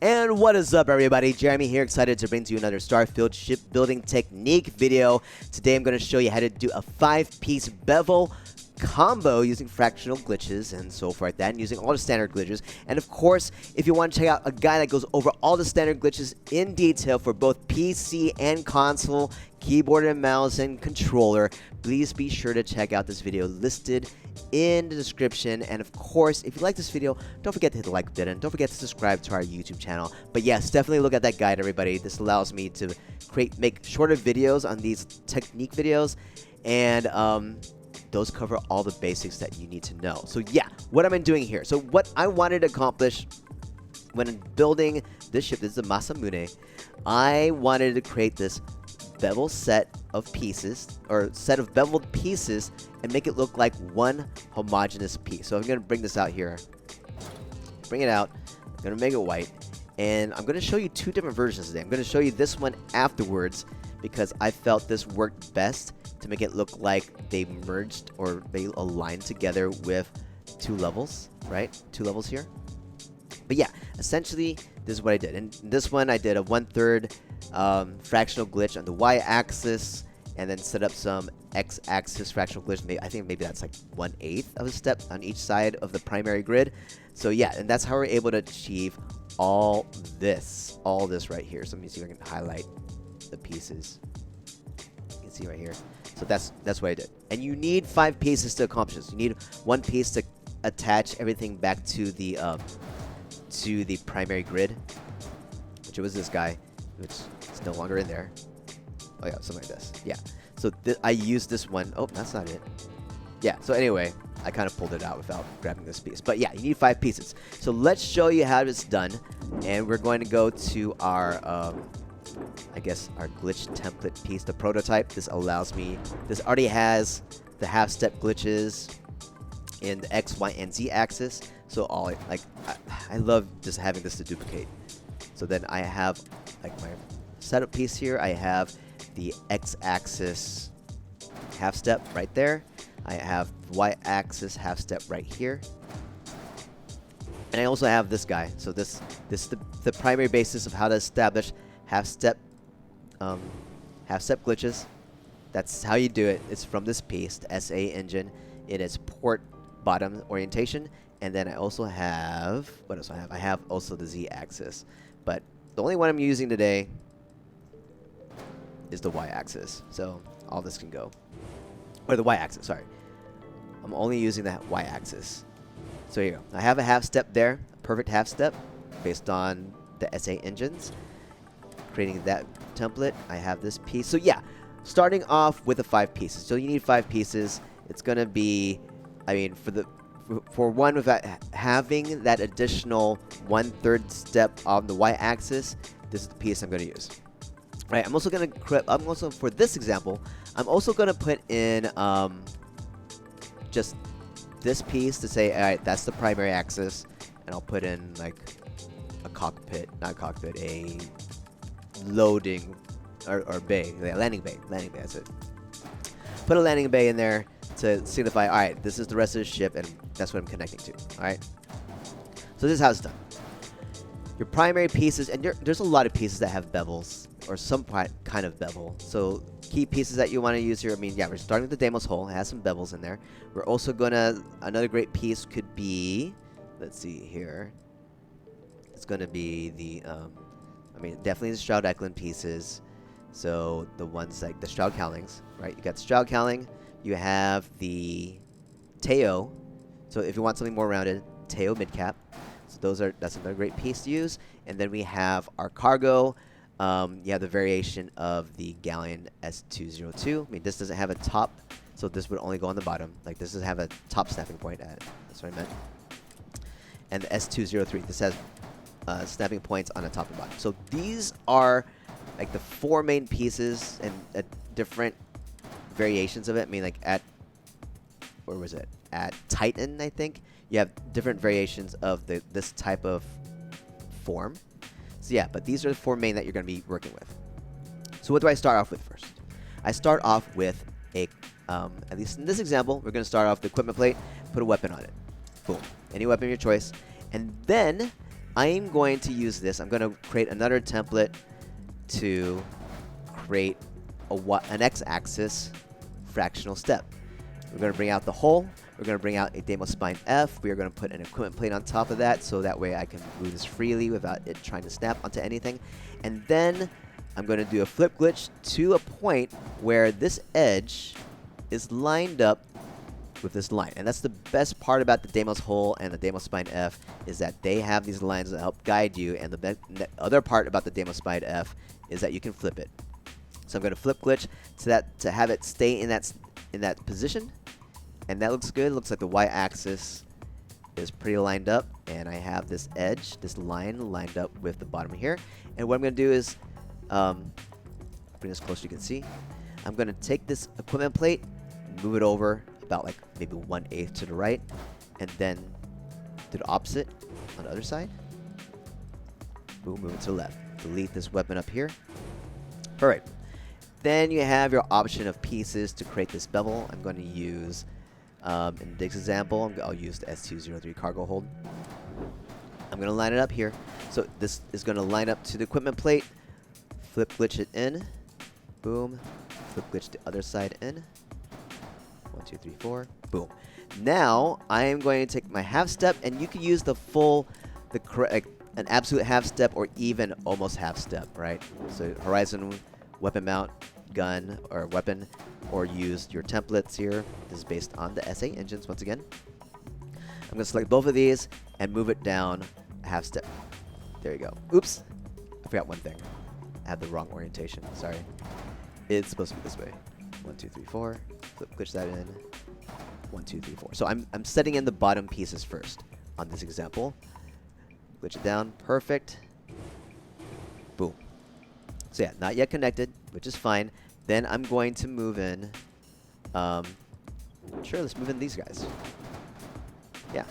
And what is up, everybody? Jeremy here, excited to bring to you another Starfield shipbuilding technique video. Today I'm going to show you how to do a 5-piece bevel combo using fractional glitches and so forth like that, and using all the standard glitches. And of course, if you want to check out a guide that goes over all the standard glitches in detail for both PC and console, keyboard and mouse and controller, please be sure to check out this video listed in the description. And of course, if you like this video, don't forget to hit the like button, don't forget to subscribe to our YouTube channel. But yes, definitely look at that guide, everybody. This allows me to make shorter videos on these technique videos, and those cover all the basics that you need to know. So yeah, what am I doing here? So what I wanted to accomplish when building this ship, this is the Masamune, I wanted to create this bevel set of pieces, or set of beveled pieces, and make it look like one homogenous piece. So I'm going to bring this out here, bring it out, I'm going to make it white, and I'm going to show you two different versions today. I'm going to show you this one afterwards because I felt this worked best to make it look like they merged or they aligned together with two levels, right? Two levels here. But yeah, essentially, this is what I did. And this one, I did a 1/3 fractional glitch on the y-axis, and then set up some x-axis fractional glitch. I think maybe that's like 1/8 of a step on each side of the primary grid. So yeah, and that's how we're able to achieve all this right here. So let me see if I can highlight the pieces. You can see right here. So that's what I did. And you need 5 pieces to accomplish this. You need 1 piece to attach everything back to the primary grid, which was this guy, which is no longer in there. Oh yeah, something like this. Yeah. So I used this one. Oh, that's not it. Yeah. So anyway, I kind of pulled it out without grabbing this piece. But yeah, you need 5 pieces. So let's show you how it's done, and we're going to go to our I guess our glitch template piece, the prototype. This allows me, this already has the half-step glitches in the X, Y, and Z axis. So I love just having this to duplicate. So then I have like my setup piece here. I have the X-axis half-step right there. I have Y-axis half-step right here. And I also have this guy. So this is the primary basis of how to establish half-step glitches. That's how you do it. It's from this piece, the SA engine. It is port bottom orientation. And then I also have, what else I have? I have also the Z-axis. But the only one I'm using today is the Y-axis. So all this can go. Or the Y-axis, sorry. I'm only using the Y-axis. So here you go. I have a half-step there, a perfect half-step, based on the SA engines. Creating that template, I have this piece. So yeah, starting off with the 5 pieces. So you need 5 pieces. It's going to be, I mean, for one, without having that additional 1/3 step on the y-axis, this is the piece I'm going to use. Right, I'm also for this example, I'm also going to put in just this piece to say, all right, that's the primary axis, and I'll put in like a cockpit, not cockpit, a loading or bay, landing bay, that's it. Put a landing bay in there to signify, all right, this is the rest of the ship, and that's what I'm connecting to. All right. So this is how it's done. Your primary pieces, and there's a lot of pieces that have bevels or some kind of bevel. So key pieces that you want to use here. I mean, yeah, we're starting with the Deimos hull. It has some bevels in there. We're also gonna, another great piece could be, let's see here. It's gonna be the I mean, definitely the Stroud Eklund pieces. So the ones like the Stroud Cowlings, right? You got the Stroud Cowling. You have the Teo. So if you want something more rounded, Teo midcap. So that's another great piece to use. And then we have our cargo. You have the variation of the Galleon S202. I mean, this doesn't have a top, so this would only go on the bottom. Like, this doesn't have a top snapping point at it. That's what I meant. And the S203, this has snapping points on the top and bottom. So these are like the 4 main pieces and different variations of it. I mean, like where was it? At Titan, I think, you have different variations of this type of form. So yeah, but these are the 4 main that you're going to be working with. So what do I start off with first? I start off with at least in this example, we're going to start off with the equipment plate, put a weapon on it. Boom. Any weapon of your choice. And then I'm going to use this. I'm going to create another template to create an x-axis fractional step. We're going to bring out the hole. We're going to bring out a demo spine F. We are going to put an equipment plate on top of that, so that way I can move this freely without it trying to snap onto anything. And then I'm going to do a flip glitch to a point where this edge is lined up with this line. And that's the best part about the Deimos hole and the Deimos spine F, is that they have these lines that help guide you. And the other part about the Deimos spine F is that you can flip it. So I'm going to flip glitch to have it stay in that position. And that looks good. It looks like the y-axis is pretty lined up, and I have this edge, this line lined up with the bottom here. And what I'm going to do is bring this closer, you can see. I'm going to take this equipment plate, move it over about like maybe 1/8 to the right, and then do the opposite on the other side. Boom, move it to the left. Delete this weapon up here. Alright. Then you have your option of pieces to create this bevel. I'm going to use, in this example, I'll use the S203 cargo hold. I'm going to line it up here. So this is going to line up to the equipment plate. Flip glitch it in. Boom. Flip glitch the other side in. 1, 2, 3, 4. Boom. Now I am going to take my half step, and you can use the full, an absolute half step or even almost half step, right? So horizon weapon mount, gun, or weapon, or use your templates here. This is based on the SA engines once again. I'm going to select both of these and move it down a half step. There you go. Oops. I forgot one thing. I had the wrong orientation. Sorry. It's supposed to be this way. 1, 2, 3, 4. Flip glitch that in. 1, 2, 3, 4. So I'm setting in the bottom pieces first on this example. Glitch it down. Perfect. Boom. So yeah, not yet connected, which is fine. Then I'm going to move in. Sure, let's move in these guys. Yeah.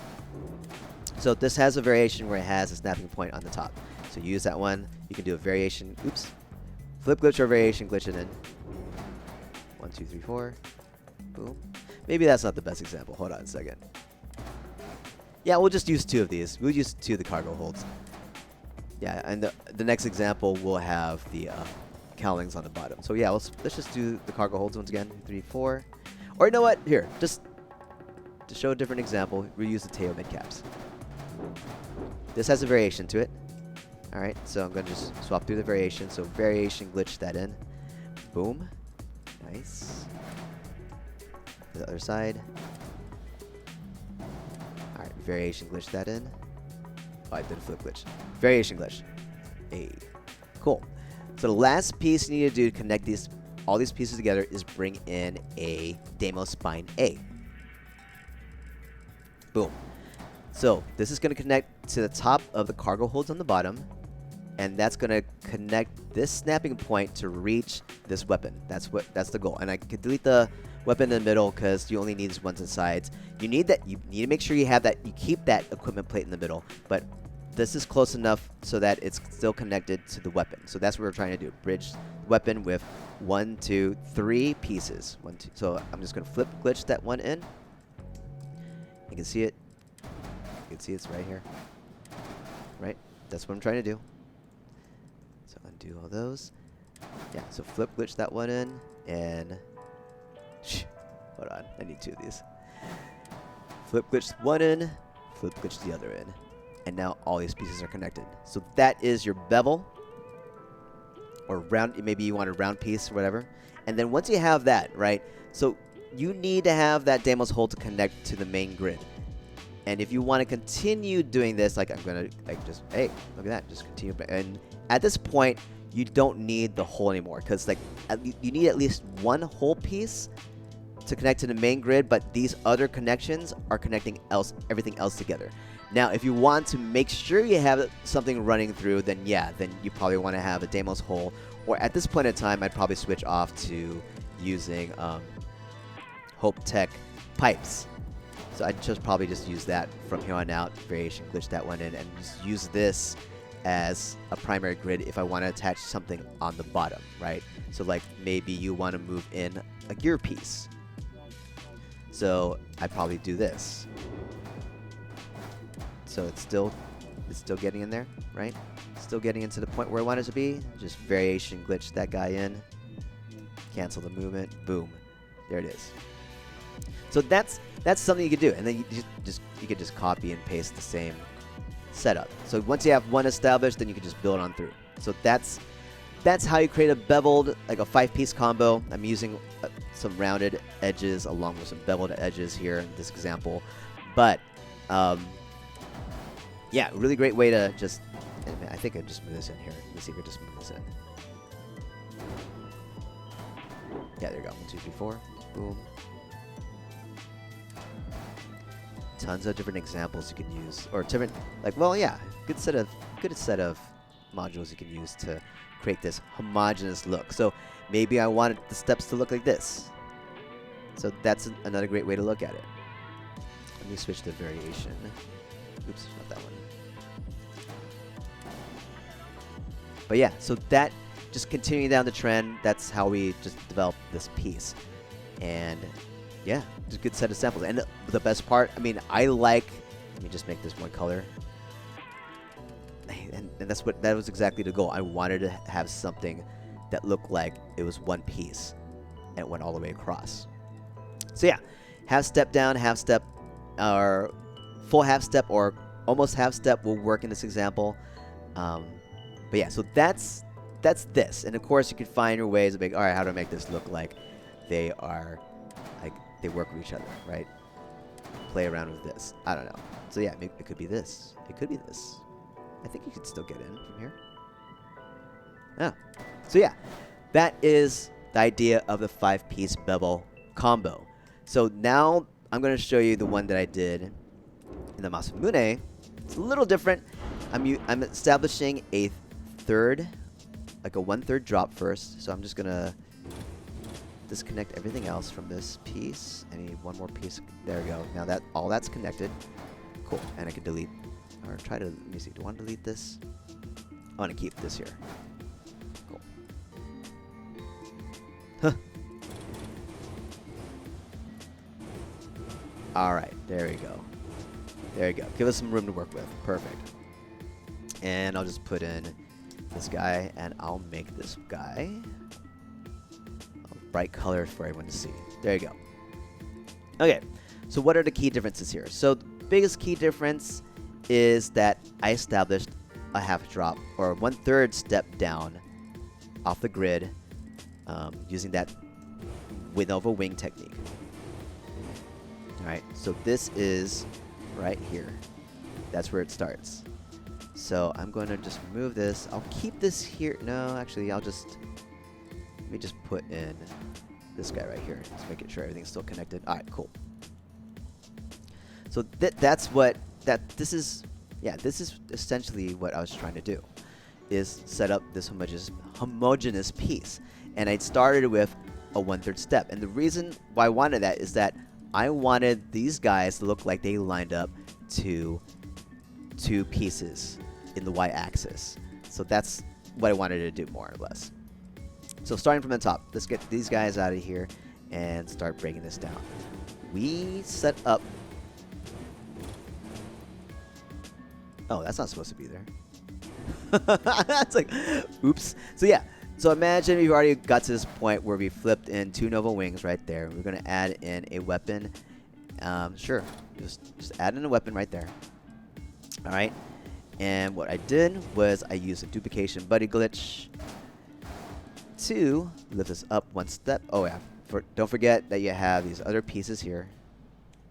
So this has a variation where it has a snapping point on the top. So use that one. You can do a variation. Oops. Flip glitch or variation, glitch it in. 1, 2, 3, 4. Boom. Maybe that's not the best example. Hold on a second. Yeah, we'll just use 2 of these. We'll use 2 of the cargo holds. Yeah, and the next example will have the cowlings on the bottom. So yeah, let's just do the cargo holds once again. 3, 4. Or you know what? Here, just to show a different example, we'll use the tail mid caps. This has a variation to it. Alright, so I'm going to just swap through the variation. So variation, glitch that in. Boom. Nice. The other side. Alright, variation, glitch that in. Oh, I did a flip glitch. Variation glitch. Hey. Cool. So the last piece you need to do to connect all these pieces together is bring in a Deimos spine A. Boom. So this is going to connect to the top of the cargo holds on the bottom, and that's going to connect this snapping point to reach this weapon. That's the goal. And I could delete the weapon in the middle because you only need these ones and sides. You need to make sure you keep that equipment plate in the middle, but this is close enough so that it's still connected to the weapon. So that's what we're trying to do. Bridge weapon with 1, 2, 3 pieces. 1, 2. So I'm just going to flip glitch that one in. You can see it. You can see it's right here. Right? That's what I'm trying to do. So undo all those. Yeah, so flip glitch that one in, and hold on, I need 2 of these. Flip glitch one in, flip glitch the other in, and now all these pieces are connected. So that is your bevel, or round. Maybe you want a round piece or whatever. And then once you have that, right? So you need to have that Deimos hole to connect to the main grid. And if you want to continue doing this, like I'm gonna just, hey, look at that, just continue. And at this point, you don't need the hole anymore, because you need at least one hole piece to connect to the main grid, but these other connections are connecting everything else together. Now, if you want to make sure you have something running through, then yeah, then you probably want to have a Deimos hole, or at this point in time, I'd probably switch off to using Hope Tech pipes. So I'd probably just use that from here on out, variation, glitch that one in, and just use this as a primary grid if I want to attach something on the bottom, right? So like maybe you want to move in a gear piece. So I'd probably do this. So it's still It's still getting in there, right? Still getting into the point where I want it to be. Just variation glitch that guy in. Cancel the movement. Boom. There it is. So that's something you could do, and then you could just copy and paste the same setup. So once you have one established, then you can just build on through. So that's how you create a beveled, like a 5-piece combo. I'm using some rounded edges along with some beveled edges here in this example, but yeah, really great way to just. I think I just move this in here. Let me see if I just move this in. Yeah, there you go. 1, 2, 3, 4. Boom. Tons of different examples you can use, or different, like, well, yeah, good set of modules you can use to create this homogenous look. So maybe I wanted the steps to look like this. So that's another great way to look at it. Let me switch to variation. Oops, not that one. But yeah, so that, just continuing down the trend, that's how we just developed this piece. And yeah, just a good set of samples. And the best part, I mean, let me just make this one color. And that was exactly the goal. I wanted to have something that looked like it was one piece and it went all the way across. So yeah, half step down, half step, or full half step, or almost half step will work in this example. But yeah, so that's this. And of course, you can find your ways of all right, how to make this look like they are, like they work with each other, right? Play around with this. I don't know. So yeah, it could be this. It could be this. I think you could still get in from here. Yeah. So yeah, that is the idea of the 5-piece bevel combo. So now I'm going to show you the one that I did in the Masamune. It's a little different. I'm establishing a third, like a 1/3 drop first. So I'm just going to disconnect everything else from this piece. I need one more piece. There we go. Now that all that's connected. Cool. And I can delete, or try to, let me see. Do I want to delete this? I want to keep this here. Cool. Huh. All right. There we go. There you go. Give us some room to work with. Perfect. And I'll just put in this guy, and I'll make this guy a bright color for everyone to see. There you go. Okay. So what are the key differences here? So the biggest key difference is that I established a half drop, or 1/3 step down off the grid using that Winova wing technique. Alright, so this is right here. That's where it starts. So I'm going to just remove this. I'll keep this here. No, actually, let me just put in this guy right here. Just making sure everything's still connected. Alright, cool. So this is essentially what I was trying to do, is set up this homogenous piece. And I started with a 1/3 step. And the reason why I wanted that is that I wanted these guys to look like they lined up to 2 pieces in the y-axis. So that's what I wanted to do, more or less. So starting from the top, let's get these guys out of here and start breaking this down. We set up... Oh, that's not supposed to be there. It's like, oops. So yeah, so imagine we've already got to this point where we flipped in 2 Nova wings right there. We're going to add in a weapon. Sure, just add in a weapon right there. All right. And what I did was I used a duplication buddy glitch to lift this up 1 step. Oh yeah, don't forget that you have these other pieces here.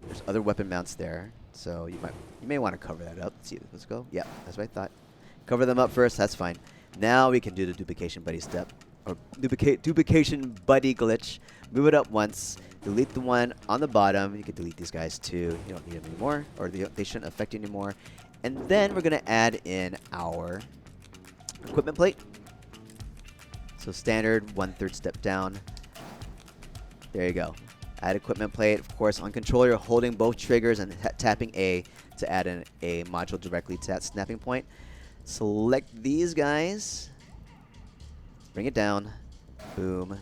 There's other weapon mounts there. So you may want to cover that up. Let's see. Let's go. Yeah, that's what I thought. Cover them up first. That's fine. Now we can do the duplication buddy step, or duplication buddy glitch. Move it up once. Delete the one on the bottom. You can delete these guys too. You don't need them anymore, or they shouldn't affect you anymore. And then we're gonna add in our equipment plate. So standard 1/3 step down. There you go. Add equipment plate. Of course, on controller, you're holding both triggers and tapping A to add in a module directly to that snapping point. Select these guys. Bring it down. Boom.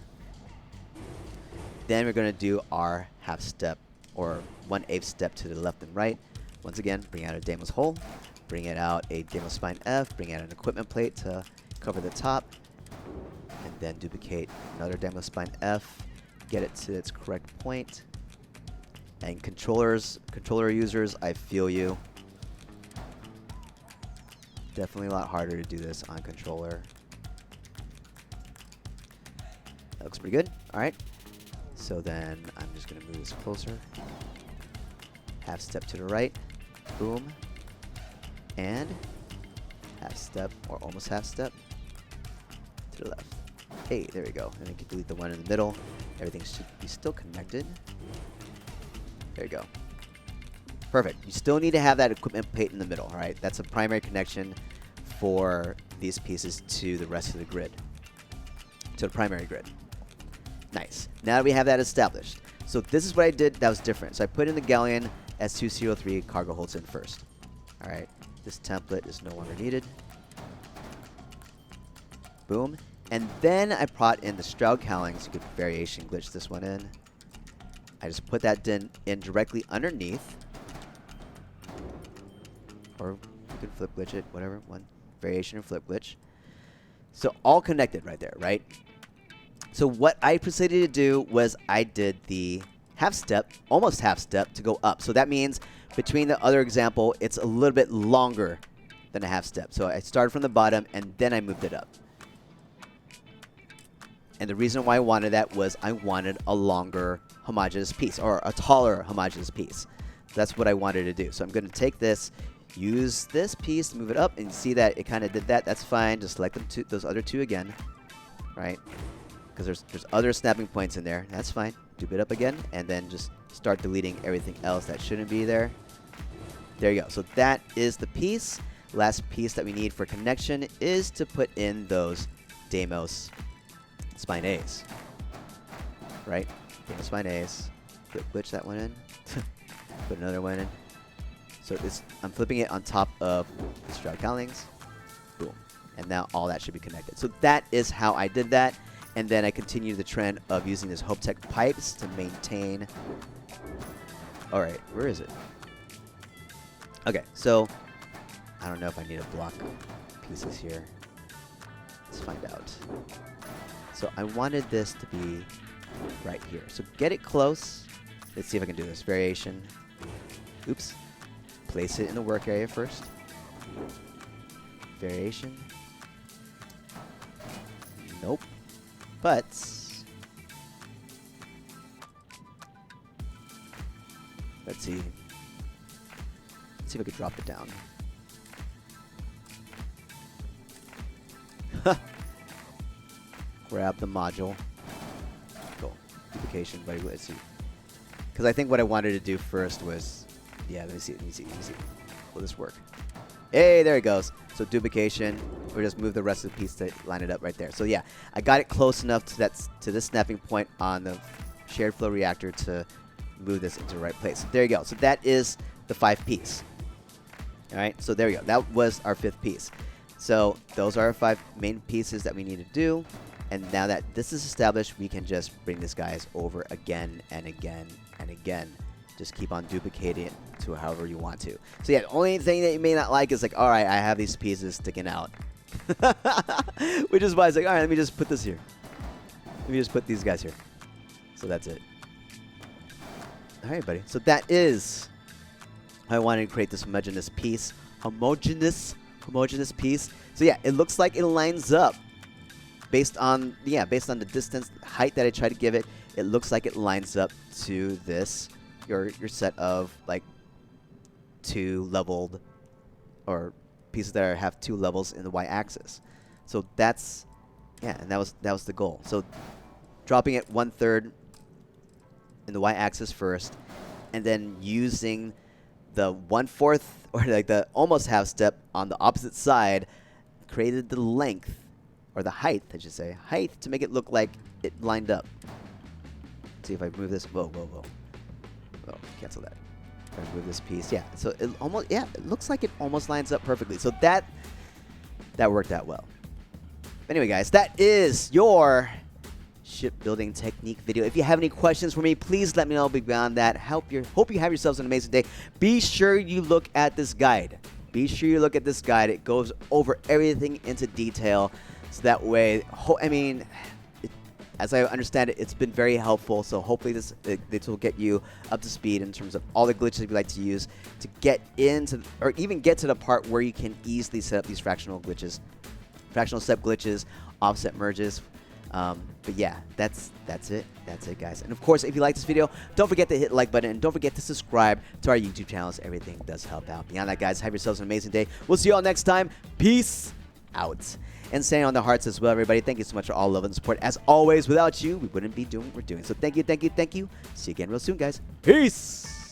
Then we're going to do our half step, or 1/8 step to the left and right. Once again, bring out a Damon's hole. Bring it out a demo spine F, bring out an equipment plate to cover the top, and then duplicate another demo spine F, get it to its correct point. And controller users, I feel you. Definitely a lot harder to do this on controller. That looks pretty good. All right. So then I'm just going to move this closer. Half step to the right. Boom. And half step, or almost half step, to the left. Hey, there we go. And then you can delete the one in the middle. Everything should be still connected. There you go. Perfect. You still need to have that equipment plate in the middle, all right? That's a primary connection for these pieces to the rest of the grid, to the primary grid. Nice. Now that we have that established. So this is what I did that was different. So I put in the galleon S203 cargo holds in first. All right. This template is no longer needed. Boom. And then I brought in the Stroud cowlings. You could variation glitch this one in. I just put that in directly underneath. Or you can flip glitch it, whatever. One variation or flip glitch. So all connected right there, right? So what I proceeded to do was I did the half step, almost half step to go up. So that means between the other example, it's a little bit longer than a half step. So I started from the bottom and then I moved it up. And the reason why I wanted that was I wanted a longer homogeneous piece, or a taller homogeneous piece. That's what I wanted to do. So I'm going to take this, use this piece, move it up, and see that it kind of did that. That's fine. Just select those other two again, right? Because there's other snapping points in there. That's fine. Dupe it up again, and then just start deleting everything else that shouldn't be there. There you go. So that is the piece. Last piece that we need for connection is to put in those Deimos spine A's, right? Deimos spine A's. Glitch that one in. Put another one in. So I'm flipping it on top of the Stroud cowlings. Boom. And now all that should be connected. So that is how I did that. And then I continue the trend of using this HopeTech pipes to maintain. All right, where is it? Okay, so I don't know if I need to block pieces here. Let's find out. So I wanted this to be right here. So get it close. Let's see if I can do this. Variation. Oops. Place it in the work area first. Variation. Nope. But let's see. Let's see if I could drop it down. Grab the module. Go. Duplication. Let's see. Because I think what I wanted to do first was, yeah, let me see. Will this work? Hey, there it goes. So duplication. Or just move the rest of the piece to line it up right there. So yeah, I got it close enough to this snapping point on the shared flow reactor to move this into the right place. So there you go. So that is the 5 piece. All right. So there we go. That was our 5th piece. So those are our 5 main pieces that we need to do. And now that this is established, we can just bring these guys over again and again and again. Just keep on duplicating it to however you want to. So yeah, the only thing that you may not like is like, all right, I have these pieces sticking out. Which is why it's like, all right, let me just put this here. Let me just put these guys here. So that's it. All right, buddy. So that is how I wanted to create this homogeneous piece. Homogeneous piece. So yeah, it looks like it lines up based on the distance, height that I try to give it. It looks like it lines up to this your set of like 2 leveled or pieces that have 2 levels in the y-axis. So that's, yeah, and that was the goal. So dropping it 1/3 in the y-axis first, and then using the 1/4 or like the almost half step on the opposite side, created the length or the height, I should say, height to make it look like it lined up. Let's see if I move this. Whoa. Oh, cancel that. If I move this piece, yeah. So it almost, yeah, it looks like it almost lines up perfectly. So that worked out well. Anyway, guys, that is your shipbuilding technique video. If you have any questions for me, please let me know. Beyond that, hope you have yourselves an amazing day. Be sure you look at this guide. be sure you look at this guide. It goes over everything into detail, so that way, I mean, as I understand it, it's been very helpful. So hopefully this will get you up to speed in terms of all the glitches we like to use to get into, or even get to the part where you can easily set up these fractional glitches, fractional step glitches, offset merges. But yeah, that's it. That's it, guys. And of course, if you like this video, don't forget to hit the like button and don't forget to subscribe to our YouTube channels. Everything does help out. Beyond that, guys, have yourselves an amazing day. We'll see you all next time. Peace out. And staying on the hearts as well, everybody. Thank you so much for all love and support. As always, without you, we wouldn't be doing what we're doing. So thank you, thank you, thank you. See you again real soon, guys. Peace.